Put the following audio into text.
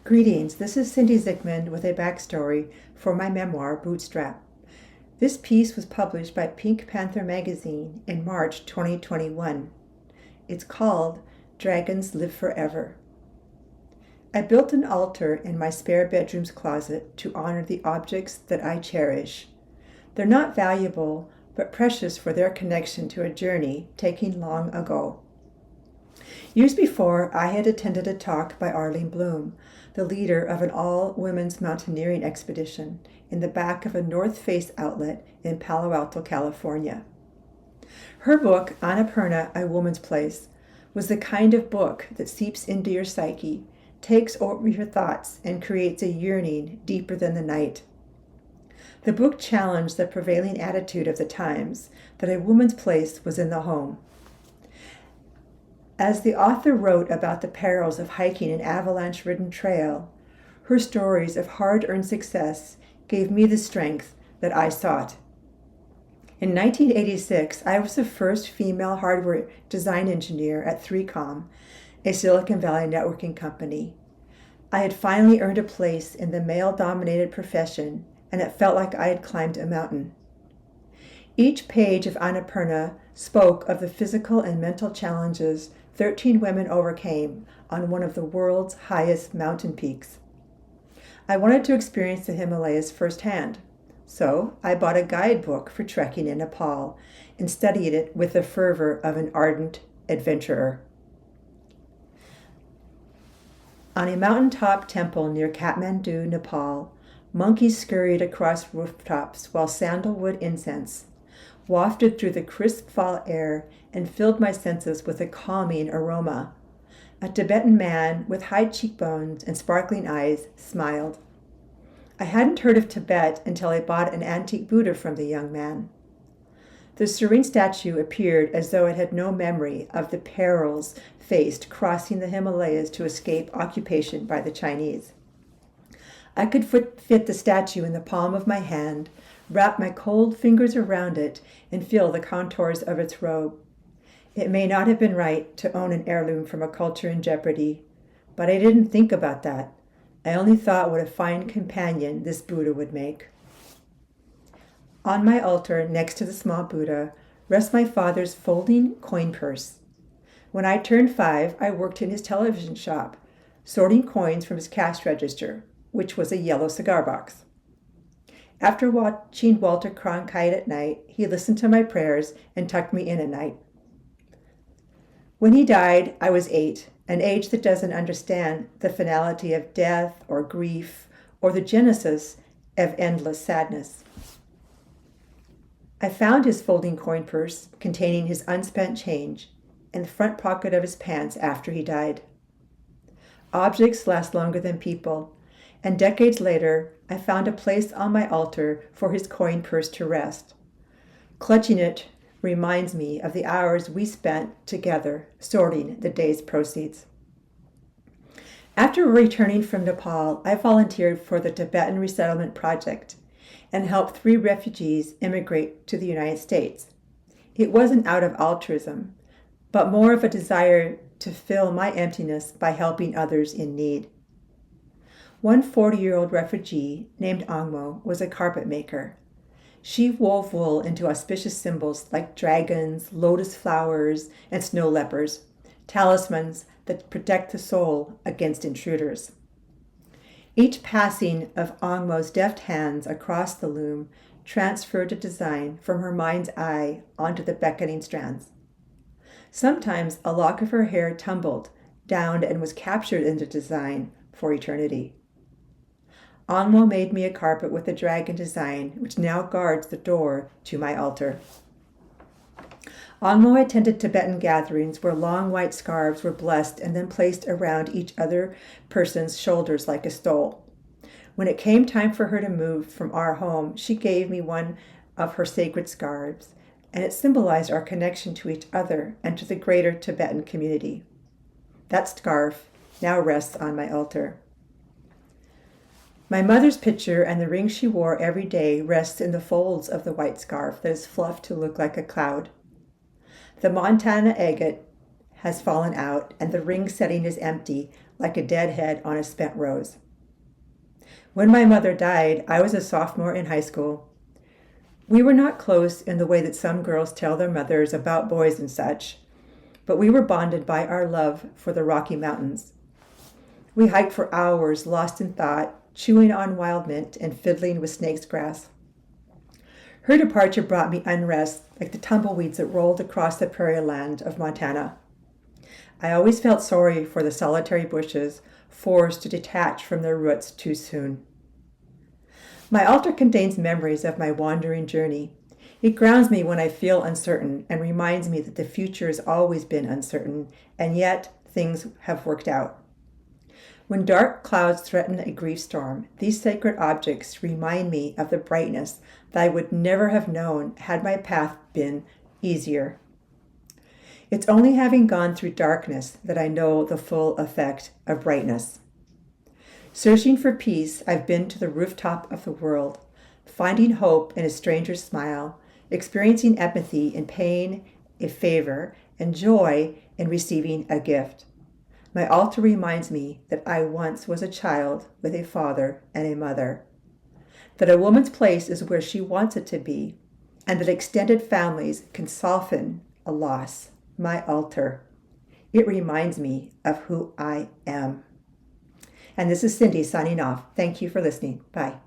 Greetings, this is Cindy Zickman with a backstory for my memoir, Bootstrap. This piece was published by Pink Panther magazine in March 2021. It's called Dragons Live Forever. I built an altar in my spare bedroom's closet to honor the objects that I cherish. They're not valuable, but precious for their connection to a journey taken long ago. Years before, I had attended a talk by Arlene Bloom, the leader of an all-women's mountaineering expedition in the back of a North Face outlet in Palo Alto, California. Her book, Annapurna, A Woman's Place, was the kind of book that seeps into your psyche, takes over your thoughts, and creates a yearning deeper than the night. The book challenged the prevailing attitude of the times that a woman's place was in the home. As the author wrote about the perils of hiking an avalanche-ridden trail, her stories of hard-earned success gave me the strength that I sought. In 1986, I was the first female hardware design engineer at 3Com, a Silicon Valley networking company. I had finally earned a place in the male-dominated profession, and it felt like I had climbed a mountain. Each page of Annapurna spoke of the physical and mental challenges 13 women overcame on one of the world's highest mountain peaks. I wanted to experience the Himalayas firsthand, so I bought a guidebook for trekking in Nepal and studied it with the fervor of an ardent adventurer. On a mountaintop temple near Kathmandu, Nepal, monkeys scurried across rooftops while sandalwood incense wafted through the crisp fall air and filled my senses with a calming aroma. A Tibetan man with high cheekbones and sparkling eyes smiled. I hadn't heard of Tibet until I bought an antique Buddha from the young man. The serene statue appeared as though it had no memory of the perils faced crossing the Himalayas to escape occupation by the Chinese. I could fit the statue in the palm of my hand, wrap my cold fingers around it, and feel the contours of its robe. It may not have been right to own an heirloom from a culture in jeopardy, but I didn't think about that. I only thought what a fine companion this Buddha would make. On my altar, next to the small Buddha, rests my father's folding coin purse. When I turned 5, I worked in his television shop, sorting coins from his cash register, which was a yellow cigar box. After watching Walter Cronkite at night, he listened to my prayers and tucked me in at night. When he died, I was 8, an age that doesn't understand the finality of death or grief or the genesis of endless sadness. I found his folding coin purse containing his unspent change in the front pocket of his pants after he died. Objects last longer than people, and decades later, I found a place on my altar for his coin purse to rest. Clutching it reminds me of the hours we spent together sorting the day's proceeds. After returning from Nepal, I volunteered for the Tibetan Resettlement Project and helped 3 refugees immigrate to the United States. It wasn't out of altruism, but more of a desire to fill my emptiness by helping others in need. One 40-year-old refugee named Angmo was a carpet maker. She wove wool into auspicious symbols like dragons, lotus flowers, and snow leopards, talismans that protect the soul against intruders. Each passing of Angmo's deft hands across the loom transferred a design from her mind's eye onto the beckoning strands. Sometimes a lock of her hair tumbled down and was captured in the design for eternity. Angmo made me a carpet with a dragon design, which now guards the door to my altar. Angmo attended Tibetan gatherings where long white scarves were blessed and then placed around each other person's shoulders like a stole. When it came time for her to move from our home, she gave me one of her sacred scarves, and it symbolized our connection to each other and to the greater Tibetan community. That scarf now rests on my altar. My mother's picture and the ring she wore every day rests in the folds of the white scarf that is fluffed to look like a cloud. The Montana agate has fallen out and the ring setting is empty, like a dead head on a spent rose. When my mother died, I was a sophomore in high school. We were not close in the way that some girls tell their mothers about boys and such, but we were bonded by our love for the Rocky Mountains. We hiked for hours, lost in thought, chewing on wild mint and fiddling with snake's grass. Her departure brought me unrest like the tumbleweeds that rolled across the prairie land of Montana. I always felt sorry for the solitary bushes forced to detach from their roots too soon. My altar contains memories of my wandering journey. It grounds me when I feel uncertain and reminds me that the future has always been uncertain, and yet things have worked out. When dark clouds threaten a grief storm, these sacred objects remind me of the brightness that I would never have known had my path been easier. It's only having gone through darkness that I know the full effect of brightness. Searching for peace, I've been to the rooftop of the world, finding hope in a stranger's smile, experiencing empathy in paying a favor, and joy in receiving a gift. My altar reminds me that I once was a child with a father and a mother, that a woman's place is where she wants it to be, and that extended families can soften a loss. My altar. It reminds me of who I am. And this is Cindy signing off. Thank you for listening. Bye.